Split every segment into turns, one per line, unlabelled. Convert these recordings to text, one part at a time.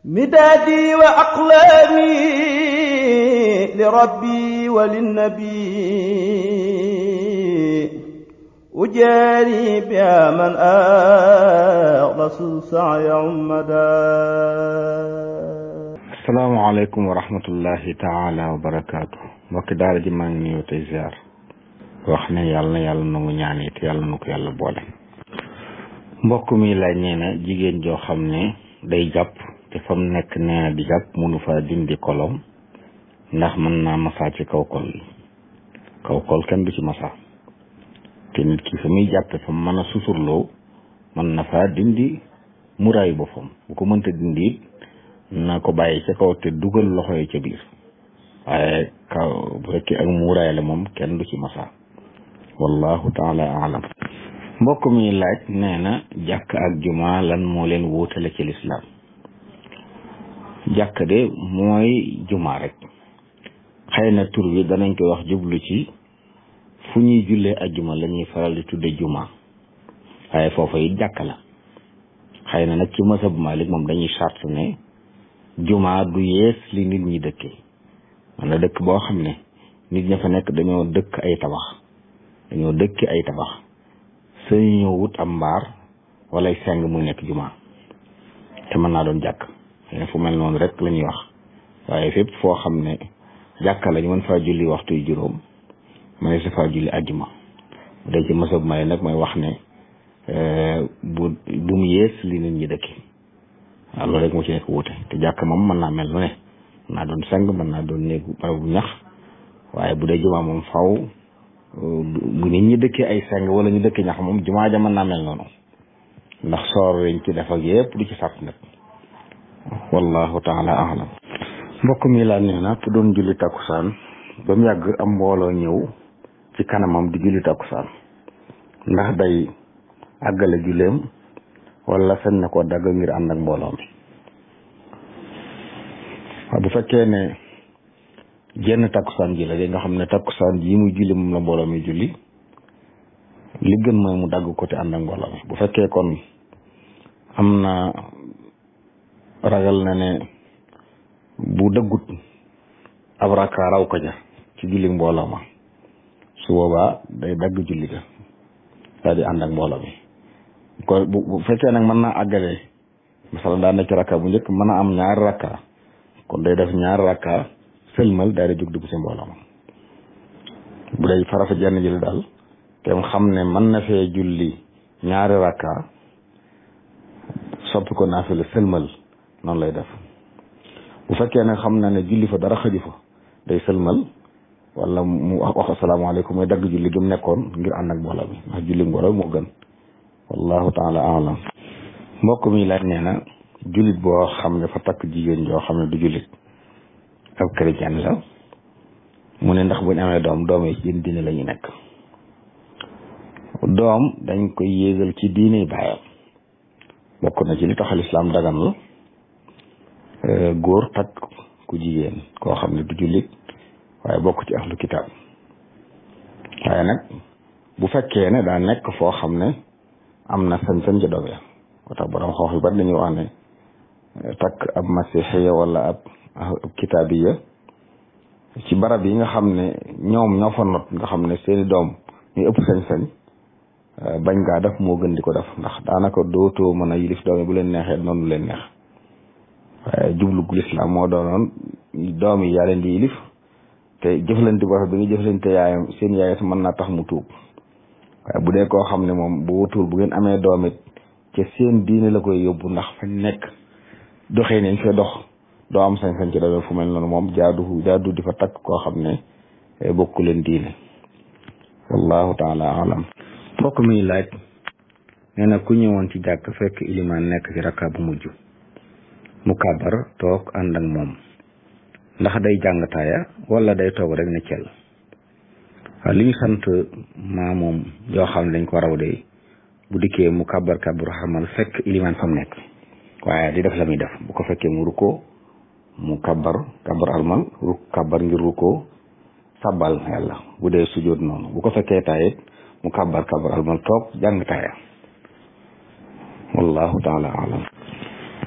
مدادي وأقلامي لربي وللنبي أجاري بها من أخلص سعي عمدا.
asalaamaaleykum wa rahmatullahi taala wa barakaatu. mbokki daara ji maa ngi nuyu tey ziar wax ne yàlla na yàlla nangu ñaan it yàlla na ko yàlla boole. mbokk mi laaj nee na jigéen joo xam ne day jàpp te fa mu nekk nee na di jàpp mënu fa dindi kolom ndax mën naa masaa ci kaw kol yi. kaw kol kenn du ci masaa te nit ki fa muy jàppe fa mu mën a suturloo mën na faa dindi muraayu boppam. bu ko mënta dindi it na ko bàyyi ca kaw te dugal loxo yi ca biir, waaye kaw bu fekkee ak muuraay la moom kenn du ci masaa. wallahu taala alam. mbokk mi laaj nee na jàkk ak juma lan moo leen wuutale ci lislaam. jàkk de mooy juma rek, xëy na tur bi danañ koy wax jublu ci fu ñuy jullee ajjuma la ñuy faral di tudde juma, waaye foofa it jàkk la. xëy na nag ci mazhab Malik moom dañuy charte ne juma du yees li nit ñi dëkke. man na dëkk boo xam ne nit ña fa nekk dañoo dëkk ay tabax sañu ñëw wut am mbaar wala seng muy nekk juma te mën naa doon jàkk. xëy na fu mel noonu rek la ñuy wax, waaye fépp foo xam ne jàkka lañu mën faa julli waxtu yu juróom mën si faa julli ajjuma. bu dee ci mazhab Malik nag mooy wax ne bu mu yees li nit ñi dëkki. waaw loolu rek moo ci nekk wuute. te jàkk moom mën naa mel nu ne, mën naa doon seng, mën naa doon néegu barabu ñax, waaye bu dee juma moom faw bu nit ñi dëkkee ay seng wala ñu dëkkee ñax moom jumaa ja mën naa mel noonu, ndax soor lañ ci def ak yëpp du ci sàtt nag. wallahu taala alam. mbokk mi laa nee na ku doon julli takkusaan ba mu yàgg am mbooloo ñëw ci kanamam di julli takkusaan, ndax day àggale julleem wala sañ na ko dagg ngir ànd ak mbooloo mi. waaw bu fekkee ne jenn takkusaan ji la de nga xam ne takkusaan ji muy julli moom la mbooloo mi julli, li gën mooy mu dagg ko te ànd ak mbooloo mi. bu fekkee kon am na ragal na ne bu dëggut ab rakka raw ko ja ci julli mbooloo ma, su boobaa day dagg julli ga daal di ànd ak mbooloo mi. ko bu fekkee nag mën naa àggale, masalan daa nekk rakka bu njëkk mën a am ñaari rakka, kon day def ñaari rakka sëlmal daal di jóg dugg ci mbooloo ma. bu dee farata jenn julli daal te xam ne mën na fee julli ñaari rakka soppi ko naafila sëlmal, noonu lay def. bu fekkee ne xam na ne julli fa dara xëju fa, day sëlmal wala mu wax asalaamaaleykum mooy dagg julli gi mu nekkoon ngir ànd ak mbooloo mi, ndax julli mbooloo moo gën. wallahu taala alam. mbokk mi laaj nee na jullit boo xam ne fa takk jigéen joo xam ne du jullit, ab chrétien la, mu ne ndax buñ amee doom yi ci diine la ñu nekk. doom dañ koy yéegal ci diine baayam. bokk na ci li tax lislaam dagan la góor takk ku jigéen koo xam ne du jullit waaye bokk ci ahlu kitaab. waaye nag bu fekkee ne daa nekk foo xam ne am na sañ-sañ ca doom ya, moo tax borom xoox yu bari dañuy wax ne takk ab masixiya wala ab kitaabiya ci barab yi nga xam ne ñoom ñoo fa not, nga xam ne seeni doom ñuy ëpp sañ-sañ, bañ ngaa def moo gën di ko def, ndax daanaka dootoo mën a yilif doom yi bu leen neexee noonu leen neex. waaye jublu lislaam moo doonoon doom yi yaa leen di yilif, te jëflante boo xam bi nga jëflante yaayam seen yaay mën naa tax mu tuub. waaye bu dee koo xam ne moom bu wutul bu ngeen amee doom it ca seen diine la koy yóbbu, ndax fañ nekk doxee nañ fee dox, doo am sañ-sañ ci doom fu mel noonu moom jaadu di fa takk koo xam ne bokku leen diine. wallahu taala alam. mbokk mi laaj nee na ku ñëwoon ci jàkk fekk ilimaan nekk ci rakka bu mujj mu kàbbar toog ànd ak moom, ndax day jàng taaya wala day toog rek ne cel. waaw li ñu sant maa moom yoo xam ne dañ ko raw de bu dikkee mu kàbbar xamal fekk ilimaan fam nekk, waaye di def la muy def. bu ko fekkee mu rukkoo mu kàbbar almal kàbbar ngir rukkoo sabbal yàlla. bu dee sujjóot noonu. bu ko fekkee taayit mu kàbbar almal toog jàng taaya. wallahu taala alam.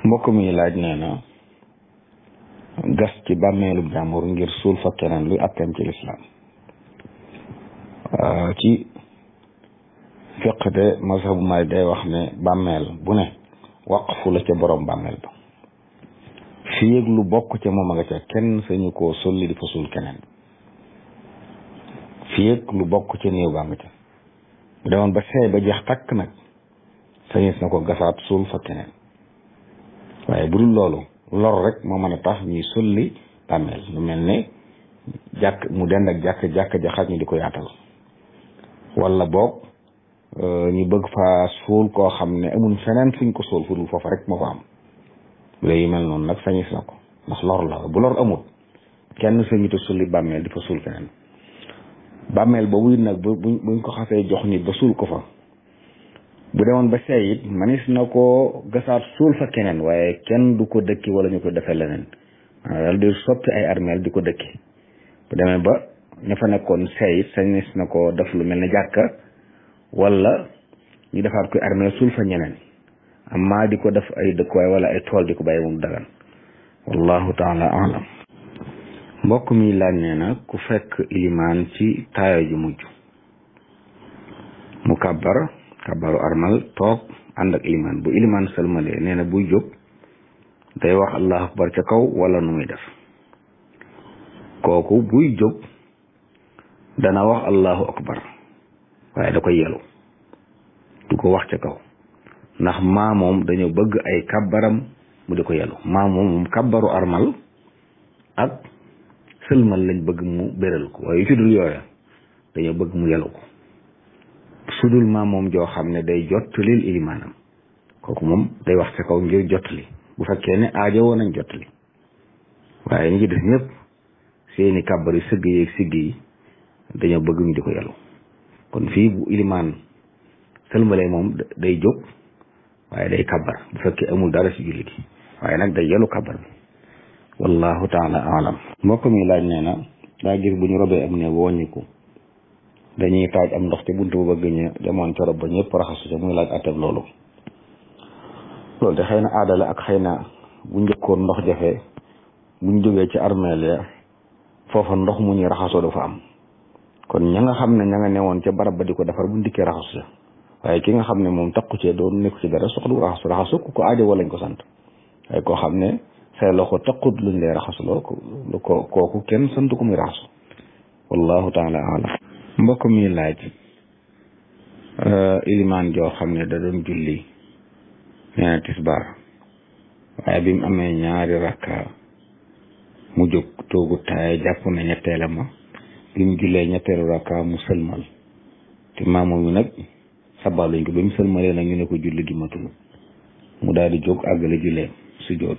mbokk mi laaj nee na gas ci bàmmeelu jàmbur ngir suul fa keneen luy atteem ci lislaam ci fiq de mazhabu Maalik day wax ne bàmmeel bu ne waqfu la ca borom bàmmeel ba fii ak lu bokk ca moom a nga ca kenn sañu koo sulli di fa suul keneen fii ak lu bokk ca néew baa nga ca bu demoon ba seey ba jeex takk nag sañis na ko gasaat suul fa keneen waaye bu dul loolu lor rek moo mën a tax ñuy sulli bàmmeel lu mel ne jàkk mu dend ak jàkk ja xaj ñu di ko yaatal wala boog ñu bëgg fa suul koo xam ne amul feneen fuñ ko suul fu dul foofa rek moo ko am bu dee yu mel noonu nag sañis na ko ndax lor la bu lor amul kenn sañuta sulli bàmmeel di fa suul keneen bàmmeel boobu it nag buñ ko xasee jox nit ba suul ko fa bu demoon ba seey it manis na koo gasaat suul fa keneen waaye kenn du ko dëkki wala ñu ko defee leneen daal di soppi ay armeel di ko dëkki bu demee ba ña fa nekkoon seey it sañis na ko def lu mel ne jàkka wala ñu defaat koy armeel suul fa ñeneen amma di ko def ay dëkkuwaay wala ay tool di ko bàyyi moom dagan wallahu taala alam mbokk mi laaj nee na ku fekk ilimaan ci taaya ju mujj mu kàbbaru armal toog ànd ak ilimaan bu ilimaan sëlmalee nee na buy jóg day wax allahu akbar ca kaw wala nu muy def kooku buy jóg dana wax allahu akbar waaye da koy yelu du ko wax ca kaw ndax maamoom dañoo bëgg ay kàbbaram mu di ko yelu maamoom kàbbaru armal ak sëlmal lañ bëgg mu béral ko waaye yu ci dul yooya dañoo bëgg mu yelu ko sudul maamoom joo xam ne day jottalil ilimaanam kooku moom day wax ca kaw ngir jottali bu fekkee ne aajo woon nañ jottali waaye ñi ci def ñëpp seeni kàbbar yi sëgg yi ak sigg yi dañoo bëgg ñu di ko yelu kon fii bu ilimaan sëlmalee moom day jóg waaye day kàbbar bu fekkee amul dara ci julli gi waaye nag day yelu kàbbar bi wallahu taala alam mbokk mi laaj nee na daa gis bu ñu robee am ne wooñiku dañuy taaj am ndox ci buntu bu bëgg ñu demoon ca rob ba ñëpp raxasu ca muy laaj atteb loolu de xëy na aada la ak xëy na bu njëkkoon ndox jafe buñ jógee ci armeel ya foofa ndox mu ñuy raxasoo dafa am kon ña nga xam ne ña nga newoon ca barab ba di ko defar buñ dikkee raxasu ca waaye ki nga xam ne moom takku cee doon nekku ci dara soxlu raxasu ku ko aajo wala lañ ko sant waaye koo xam ne say loxo takkut luñ lay raxasuloo kooku kenn sant ko muy raxasu wallahu taala alam mbokk mi laaj ilimaan joo xam ne da doon julli nee na tisbaar waaye bi mu amee ñaari rakka mu jóg toogu taay jàpp na ñetteela ma bi mu jullee ñetteelu rakka mu sëlmal te maamoom mi nag sabal lañ ko ba mu sëlmalee nag ñu ne ko julli gi matul mu daal di jóg àggale jullee su jóot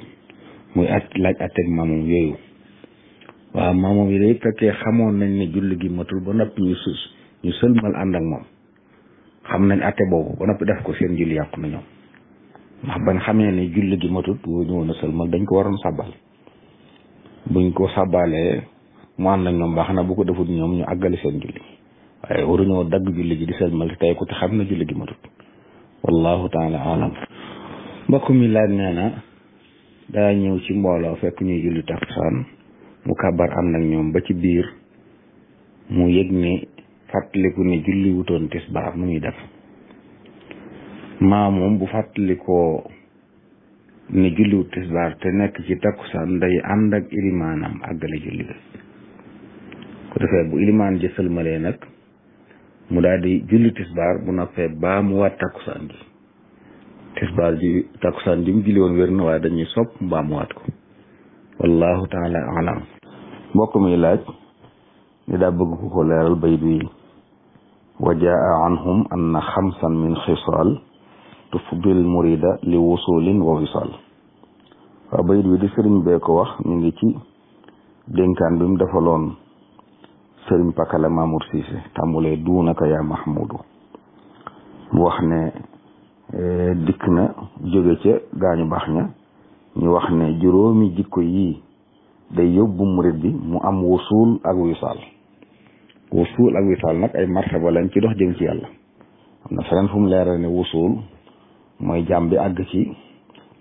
muy laaj atteg maamoom yooyu waaw maamoom yi day fekkee xamoon nañ ne julli gi matul ba noppi ñu sëlmal ànd ak moom xam nañ atte boobu ba noppi def ko seen julli yàqu na ñoom ndax bañ xamee ne julli gi matut woo ñu woon a sëlmal dañ ko waroon sàbbal buñ ko sàbbalee mu ànd ak ñoom baax na bu ko defut ñoom ñu àggale seen julli waaye waruñoo dagg julli gi di sëlmal te tey ko te xam na julli gi matut wallahu taala alam mbokk mi laaj nee na daa ñëw ci mbooloo fekk ñuy julli takkusaan mu kàbbar ànd ak ñoom ba ci biir mu yëg ne fàttaliku ne julli wutoon tisbaar nu muy def moom bu fàttalikoo ne julliwut tisbaar te nekk ci takkusaan day ànd ak ilimaanam àggale julli bi ko defee bu ilimaan ji sëlmalee nag mu daal di julli tisbaar bu noppee baa mu waat takkusaan ji tisbaar ji takkusaan ji mu julli woon wér na waaye dañuy sopp mbaa mu waat ko wallahu taala alam mbokk mi laaj ni daa bëgg ku ko leeral bayt wi wa jaa anhum anna xamsan min xisaal tufdil murida li wusulin wa wisal waaw bayit wi di sëriñ bee ko wax mi ngi ci dénkaan bi mu defaloon sëriñ Pakala Mamour Cissé tàmbulee duunaka yaa mahmudu mu wax ne dikk na jóge ca gaañu baax ña ñu wax ne juróomi jikko yii day yóbbu murid bi mu am wusul ak wisaal wusul ak wisaal nag ay martaba lañ ci dox jëm ci yàlla am na feneen fu mu leeral ne wusul mooy jaam bi àgg ci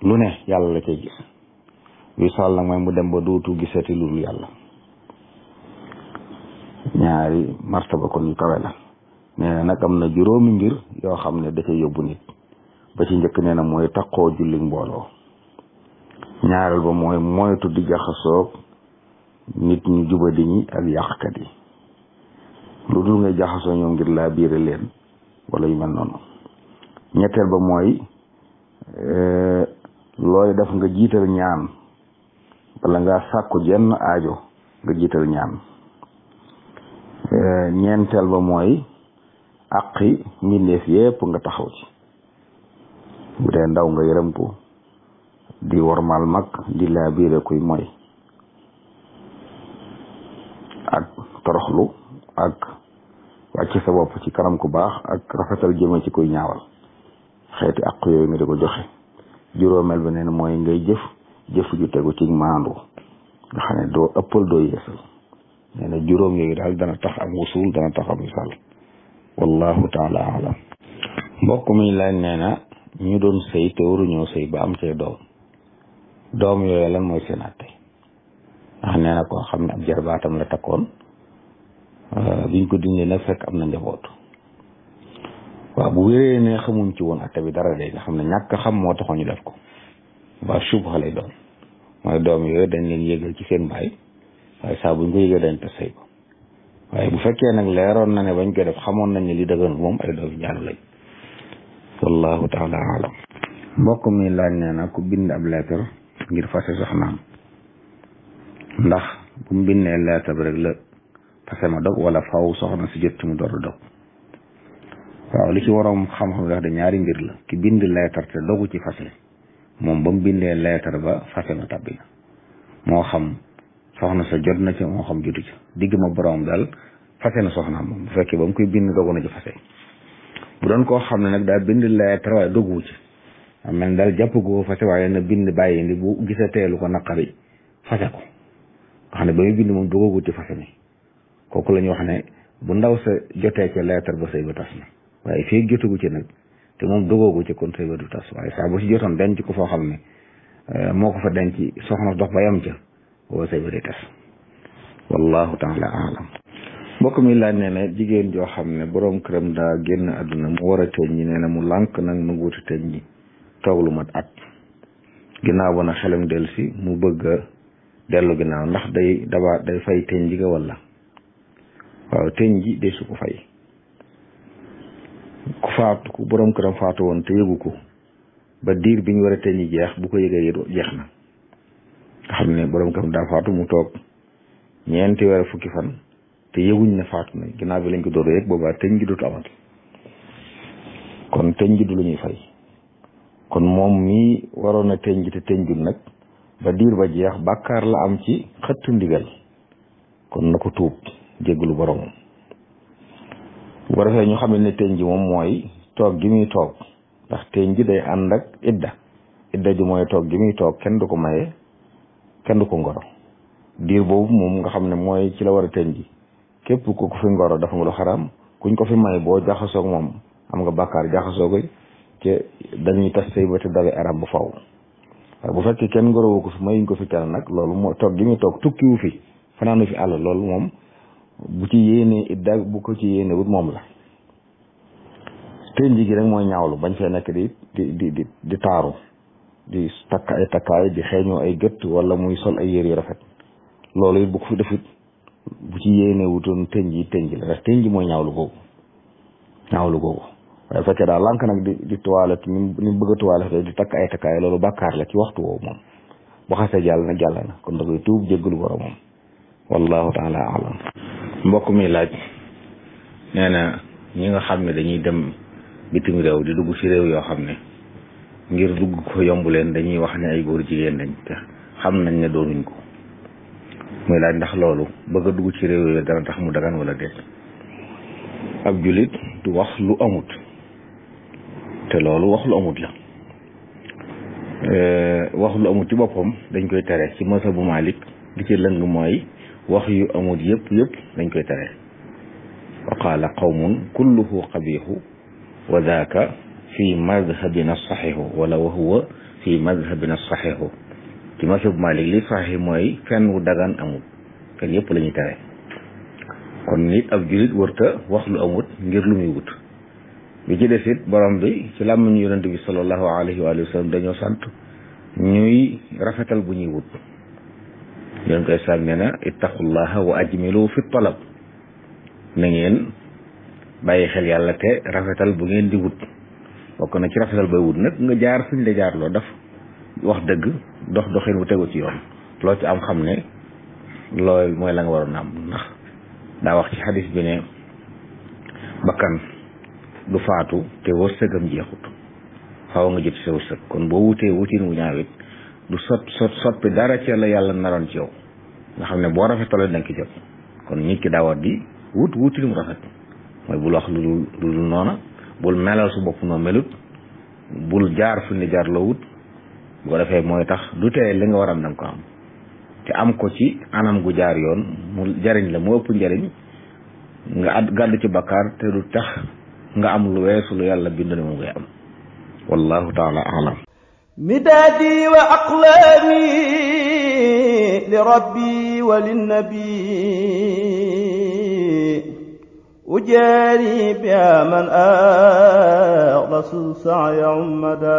lu ne yàlla la cay gis wisaal nag mooy mu dem ba dootu gisati lu dul yàlla. ñaari martaba kon yu kawe la. nee na nag am na juróomi mbir yoo xam ne da ca yóbbu nit. ba ci njëkk nee na mooy taqoo julli mbooloo. ñaareel ba mooy moytu di jaxasoog nit ñu jubadi ñi ak yàqkat yi. lu dul ngay jaxasoo ñoom ngir laa biire leen wala yu mel noonu. ñetteel ba mooy looy def nga jiital ñaan wala nga sàkku jenn aajo nga jiital ñaan. ñeenteel ba mooy àqi mbindeef yépp nga taxaw ci. bu dee ndaw nga yërëm ko di wormaal mag di laa biire kuy mooy ak toroxlu ak wàcc sa bopp ci kanam ku baax ak rafetal jëme ci kuy ñaawal. xeeti àq yooyu nga di ko joxe. juróomeel ba neen mooy ngay jëf ju tegu ci maandu nga xam ne doo ëppal doo yeesal. nee na juróom yooyu daal dana tax am wusul dana tax am misaal. wallahu taala alam. mbokk mi laaj nee na ñu doon sëy te waruñoo sëy ba am cee doom yooyu lan mooy seen àtte. ndax nee na koo xam ne ab jarbaatam la takkoon biñ ko dindee nag fekk am na njaboot. waaw bu wéree ne xamuñ ci woon àtte bi dara day nga xam ne ñàkk xam moo taxoon ñu def ko ba subha lay doon mooy doom yooyu dañ leen yëgal ci seen baay waaye saa buñ ko yëgee dañ tas sëy ko. waaye bu fekkee nag leeroon na ne bañ ko def xamoon nañ ne li dëgganul moom ay doom njaalu lañ. wallahu taala alam. mbokk mi laaj nee na ku bind ab lettre ngir fase soxnaam ndax bu mu bindee lettre bi rek la fase ma dog wala faw soxna si jot ci mu door a dog. waaw li ci waroom xam-xam wax de ñaari mbir la. ki bind lettre te dogu ci fase moom ba mu bindee lettre ba fase ma tabbi na moo xam soxna sa jot na ca moo xam jotu ca digg ma borom daal fase na soxnaam moom bu fekkee ba mu koy bind dogu na ci fase. bu doon koo xam ne nag daa bind lettre waaye dogu ci am mel daal jàpp goo fase waaye na bind bàyyi ndi bu gisatee lu ko naqari fase ko nga xam ne ba muy bind moom dogogu ci fase mi kooku la ñu wax ne bu ndaw sa jotee ca lettre ba sëy ba tas na. waaye fii jotagu ci nag te moom dogoogu ci kon sëy ba du tas waaye saa bu si jotoon denc ko foo xam ne moo ko fa denc soxna dox ba yam ca booba sëy ba day tas. wallahu taala alam. mbokk mi laaj nee na jigéen joo xam ne boroom këram daa génn àdduna mu war a tëj ñi nee na mu lànk nag nu wuti tëj ñi toog lu mat at ginnaaw ba na xelam dellu si mu bëgg a dellu ginnaaw ndax day fay tëj ji nga walla. waaw tëj ji day su ko fay. ku boroom këram faatu woon te yëgu ko ba diir bi ñu war a tëj ñi jeex bu ko yëgee jeex na nga xam ne boroom këram daa faatu mu toog ñeenti weer fukki fan te yëguñ ne faatu na ginnaaw bi lañ ko door a yëg boobaa tëj gi dootu amati kon tëj gi du lu ñuy fay. kon moom mii waroon a tëj gi te tëj gi nag ba diir ba jeex bàkkaar la am ci xëttu ndigal kon na ko tuub jéggalu boromam. bu ko defee ñu xam ne tëj gi moom mooy toog gi muy toog ndax tëj gi day ànd ak idda ji mooy toog gi muy toog kenn du ko maye kenn du ko ngoro diir boobu moom nga xam ne mooy ci la war a tëj gi képp ku ko fi ngoro dafa nga lu xaram kuñ ko fi may boo jaxasoog moom am nga bàkkaar jaxasoogo te dañuy tas sëy ba te dawe arab bu faw. waaye bu fekkee kenn ngorowu ko fi mayuñ ko fi kenn nag loolu moo toog gi muy toog tukkiwu fi fanaanu fi àll loolu moom bu ci yéenee idda bu ko ci yéene wut moom la. tëj gi rek mooy ñaawlu bañ fee nekk di taaru di takk ay takkaay di xeeñoo ay gët wala muy sol ay yére yu rafet loolu it bu ko fi defit bu ci yéene wutoon tëj la ndax tëj mooy ñaawlu googu waaye fekkee daal lànk nag di toilette ni bëgg a toilette di takk ay takkaay loolu bàkkaar la ci waxtu woowu moom bu xasee jàll na kon da koy tuub jéggalu borom moom wallahu taala alam. mbokk mi laaj nee na ñi nga xam ne dañuy dem bitim réew di dugg ci réew yoo xam ne ngir dugg ko yomb leen dañuy wax ne ay góor jigéen dañ te xam nañ ne doonuñ ko muy laaj ndax loolu bëgg a dugg ci réew yooyu dana tax mu dagan wala déet. ab julit du wax lu amut te loolu wax lu amut la wax lu amut ci boppam dañ koy tere ci mazhabu Malik li ci lëng mooy wax yu amut yëpp dañ koy tere. wa qaala qawmun kulluhu qabiixu wa daaka fi madhabina saxiixu wala wa huwa fi madhabina saxiixu ci mazhab Malik li saxi mooy fen wu dagan amut fen yëpp la ñuy tere kon nit ab julit wërta wax lu amut ngir lu muy wut bi ci des it borom bi ci làmmiñu yonent bi sallallahu alayhi wa sallam dañoo sant ñuy rafetal bu ñuy wut yonent koy sàmm nee na ittaqullaha wa ajmilu fi talab na ngeen bàyyi xel yàlla te rafetal bu ngeen di wut bokk na ci rafetal bay wut nag nga jaar fuñ la jaar loo daf wax dëgg doxin wu tegu ci yoon loo ci am xam ne loolu mooy la nga waroon am ndax daa wax ci xadis bi ne bakkan du faatu te wërsëgam jeexut xaw nga jot ci sa wërsëg kon boo wutee wutin wu ñaawit du soppi dara ci la yàlla naroon ci yow nga xam ne boo rafetalee danga ki jot kon nit ki daa war di wutin mu rafet mooy bul wax lu dul noona bul melal su bopp noo melut bul jaar fu ne jaar loo wut bu ko defee mooy tax du tee li nga war am danga ko am te am ko ci anam gu jaar yoon mu jariñ la mu ëpp njariñ nga gàddu ci bakkaar te du tax nga am lu weesu lu yàlla bind ne mu ngay am wallahu taala alam
midaadi wa aqlaami li rabbi wa linnabi ujaari biha man axlasu saaya ummada